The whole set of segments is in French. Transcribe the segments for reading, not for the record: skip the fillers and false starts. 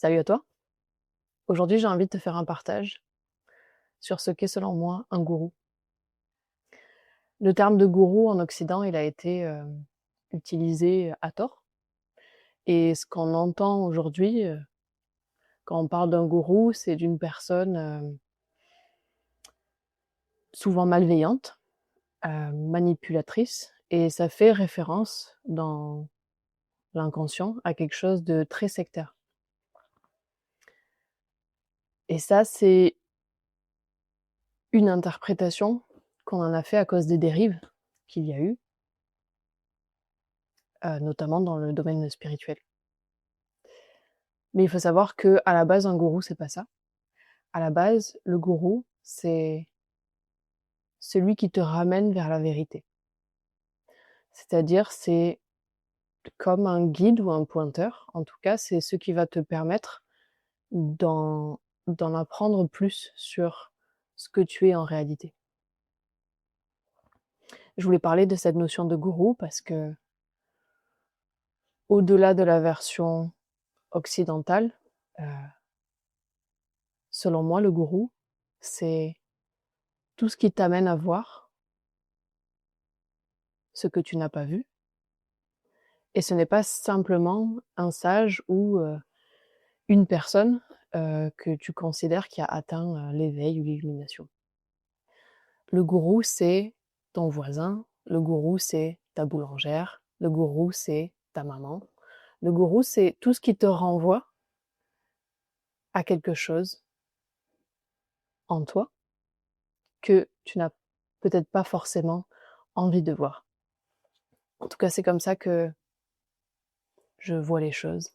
Salut à toi. Aujourd'hui, j'ai envie de te faire un partage sur ce qu'est selon moi un gourou. Le terme de gourou en Occident, il a été utilisé à tort. Et ce qu'on entend aujourd'hui, quand on parle d'un gourou, c'est d'une personne souvent malveillante, manipulatrice, et ça fait référence dans l'inconscient à quelque chose de très sectaire. Et ça, c'est une interprétation qu'on en a fait à cause des dérives qu'il y a eu, notamment dans le domaine spirituel. Mais il faut savoir qu'à la base, un gourou, c'est pas ça. À la base, le gourou, c'est celui qui te ramène vers la vérité. C'est-à-dire, c'est comme un guide ou un pointeur. En tout cas, c'est ce qui va te permettre d'en apprendre plus sur ce que tu es en réalité. Je voulais parler de cette notion de gourou parce que, au-delà de la version occidentale, euh, selon moi, le gourou, c'est tout ce qui t'amène à voir ce que tu n'as pas vu. Et ce n'est pas simplement un sage ou une personne que tu considères qui a atteint l'éveil ou l'illumination. Le gourou, c'est ton voisin. Le gourou, c'est ta boulangère. Le gourou, c'est ta maman. Le gourou, c'est tout ce qui te renvoie à quelque chose en toi que tu n'as peut-être pas forcément envie de voir. En tout cas, c'est comme ça que je vois les choses.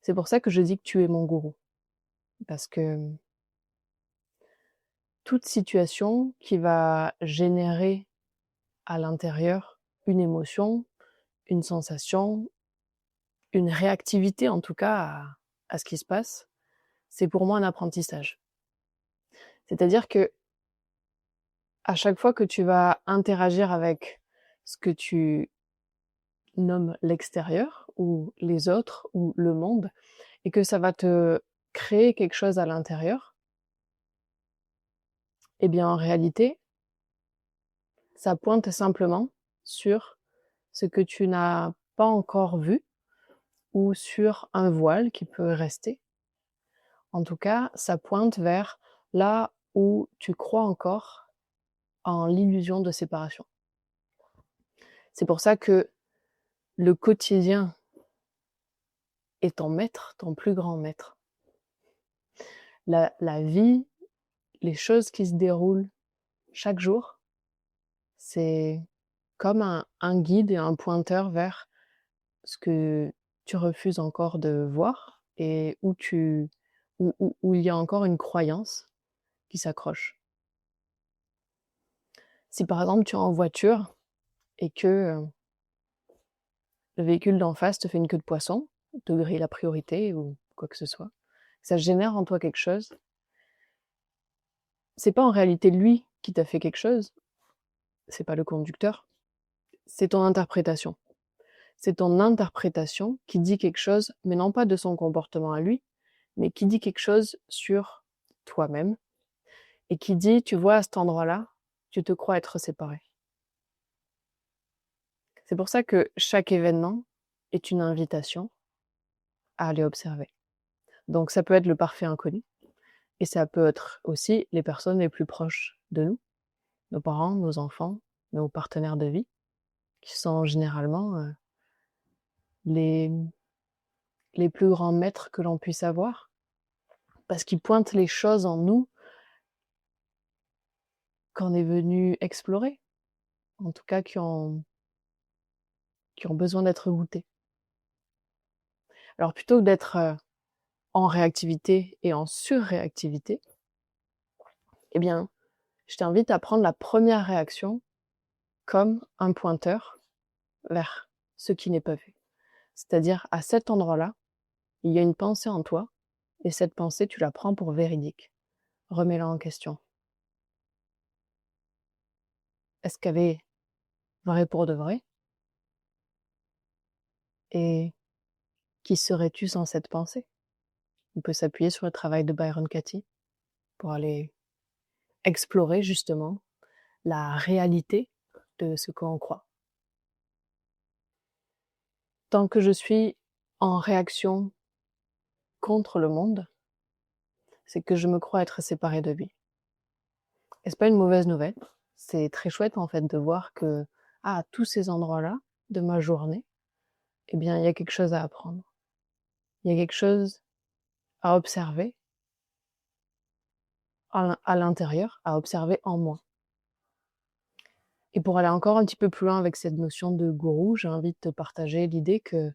C'est pour ça que je dis que tu es mon gourou. Parce que toute situation qui va générer à l'intérieur une émotion, une sensation, une réactivité en tout cas à ce qui se passe, c'est pour moi un apprentissage. C'est-à-dire que à chaque fois que tu vas interagir avec ce que tu nommes l'extérieur ou les autres ou le monde et que ça va te créer quelque chose à l'intérieur, eh bien en réalité, ça pointe simplement sur ce que tu n'as pas encore vu ou sur un voile qui peut rester. En tout cas, ça pointe vers là où tu crois encore en l'illusion de séparation. C'est pour ça que le quotidien est ton maître, ton plus grand maître. La vie, les choses qui se déroulent chaque jour, c'est comme un guide et un pointeur vers ce que tu refuses encore de voir et où il y a encore une croyance qui s'accroche. Si par exemple tu es en voiture et que le véhicule d'en face te fait une queue de poisson, te grille la priorité ou quoi que ce soit, ça génère en toi quelque chose. C'est pas en réalité lui qui t'a fait quelque chose, c'est pas le conducteur, c'est ton interprétation. C'est ton interprétation qui dit quelque chose, mais non pas de son comportement à lui, mais qui dit quelque chose sur toi-même et qui dit, tu vois, à cet endroit-là, tu te crois être séparé. C'est pour ça que chaque événement est une invitation à aller observer. Donc ça peut être le parfait inconnu, et ça peut être aussi les personnes les plus proches de nous, nos parents, nos enfants, nos partenaires de vie, qui sont généralement les, les plus grands maîtres que l'on puisse avoir, parce qu'ils pointent les choses en nous qu'on est venu explorer, en tout cas qui ont besoin d'être goûtées. Alors plutôt que d'être en réactivité et en surréactivité, eh bien, je t'invite à prendre la première réaction comme un pointeur vers ce qui n'est pas vu. C'est-à-dire, à cet endroit-là, il y a une pensée en toi, et cette pensée, tu la prends pour véridique. Remets-la en question. Est-ce qu'elle est vraie pour de vrai? Et Qui serais-tu sans cette pensée? On peut s'appuyer sur le travail de Byron Katie pour aller explorer justement la réalité de ce qu'on croit. Tant que je suis en réaction contre le monde, c'est que je me crois être séparée de lui. Et c'est pas une mauvaise nouvelle. C'est très chouette en fait de voir que à tous ces endroits-là de ma journée, eh bien il y a quelque chose à apprendre. Il y a quelque chose à observer à l'intérieur, à observer en moi. Et pour aller encore un petit peu plus loin avec cette notion de gourou, j'ai envie de te partager l'idée que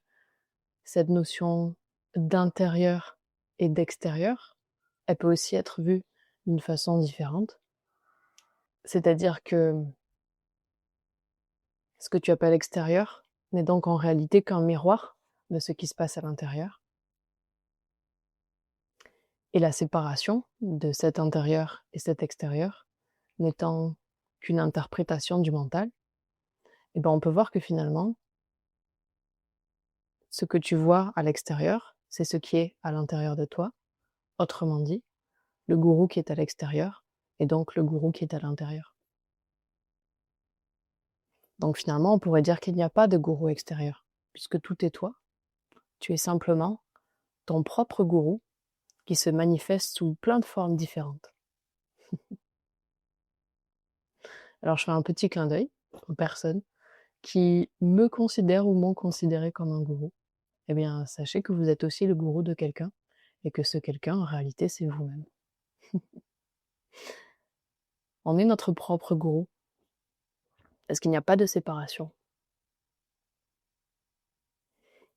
cette notion d'intérieur et d'extérieur, elle peut aussi être vue d'une façon différente. C'est-à-dire que ce que tu appelles extérieur n'est donc en réalité qu'un miroir de ce qui se passe à l'intérieur. Et la séparation de cet intérieur et cet extérieur n'étant qu'une interprétation du mental, eh ben on peut voir que finalement, ce que tu vois à l'extérieur, c'est ce qui est à l'intérieur de toi. Autrement dit, le gourou qui est à l'extérieur et donc le gourou qui est à l'intérieur. Donc finalement, on pourrait dire qu'il n'y a pas de gourou extérieur, puisque tout est toi. Tu es simplement ton propre gourou qui se manifeste sous plein de formes différentes. Alors je fais un petit clin d'œil aux personnes qui me considèrent ou m'ont considéré comme un gourou. Eh bien, sachez que vous êtes aussi le gourou de quelqu'un et que ce quelqu'un, en réalité, c'est vous-même. On est notre propre gourou parce qu'il n'y a pas de séparation.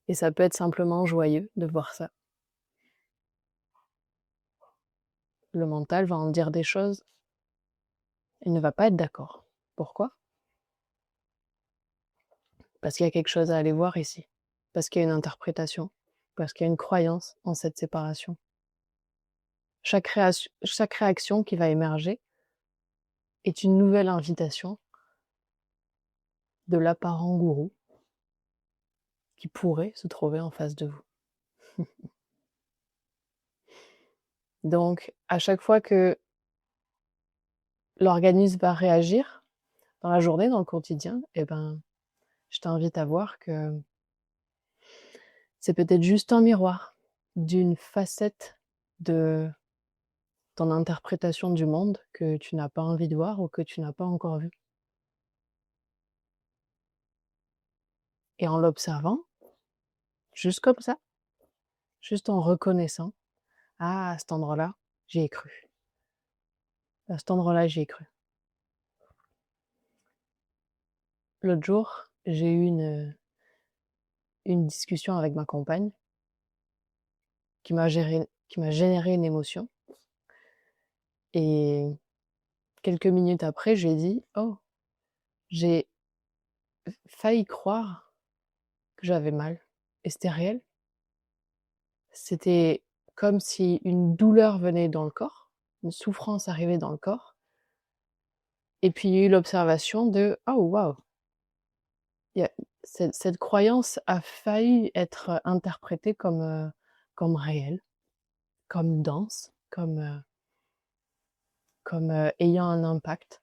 Et ça peut être simplement joyeux de voir ça. Le mental va en dire des choses, il ne va pas être d'accord. Pourquoi? Parce qu'il y a quelque chose à aller voir ici. Parce qu'il y a une interprétation. Parce qu'il y a une croyance en cette séparation. Chaque réaction qui va émerger est une nouvelle invitation de l'apparent gourou qui pourrait se trouver en face de vous. Donc, à chaque fois que l'organisme va réagir dans la journée, dans le quotidien, eh ben, je t'invite à voir que c'est peut-être juste un miroir d'une facette de ton interprétation du monde que tu n'as pas envie de voir ou que tu n'as pas encore vue. Et en l'observant, juste comme ça, juste en reconnaissant, ah, à cet endroit-là, j'y ai cru. À cet endroit-là, j'y ai cru. L'autre jour, j'ai eu une discussion avec ma compagne qui m'a généré une émotion. Et quelques minutes après, je lui ai dit, oh, j'ai failli croire que j'avais mal. Et c'était réel. C'était comme si une douleur venait dans le corps, une souffrance arrivait dans le corps. Et puis il y a eu l'observation de oh waouh, cette croyance a failli être interprétée comme réelle, comme dense, comme ayant un impact.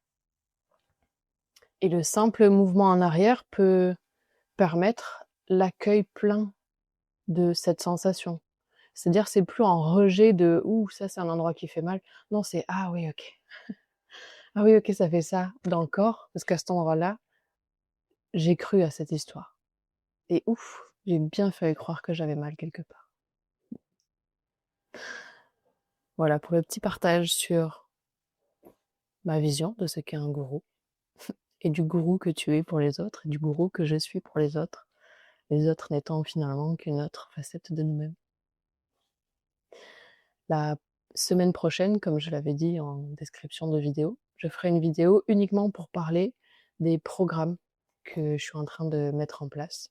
Et le simple mouvement en arrière peut permettre l'accueil plein de cette sensation. C'est-à-dire c'est plus en rejet de ouh ça c'est un endroit qui fait mal. Non, c'est ah oui ok. Ah oui ok ça fait ça dans le corps parce qu'à cet endroit-là j'ai cru à cette histoire. Et ouf, j'ai bien failli croire que j'avais mal quelque part. Voilà pour le petit partage sur ma vision de ce qu'est un gourou et du gourou que tu es pour les autres et du gourou que je suis pour les autres n'étant finalement qu'une autre facette de nous-mêmes. La semaine prochaine, comme je l'avais dit en description de vidéo, je ferai une vidéo uniquement pour parler des programmes que je suis en train de mettre en place.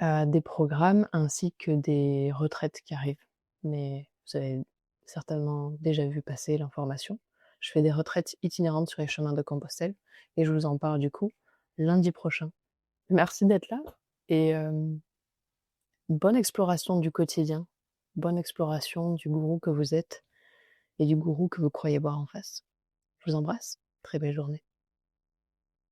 Des programmes ainsi que des retraites qui arrivent. Mais vous avez certainement déjà vu passer l'information. Je fais des retraites itinérantes sur les chemins de Compostelle et je vous en parle du coup lundi prochain. Merci d'être là et bonne exploration du quotidien, bonne exploration du gourou que vous êtes et du gourou que vous croyez voir en face. Je vous embrasse, très belle journée.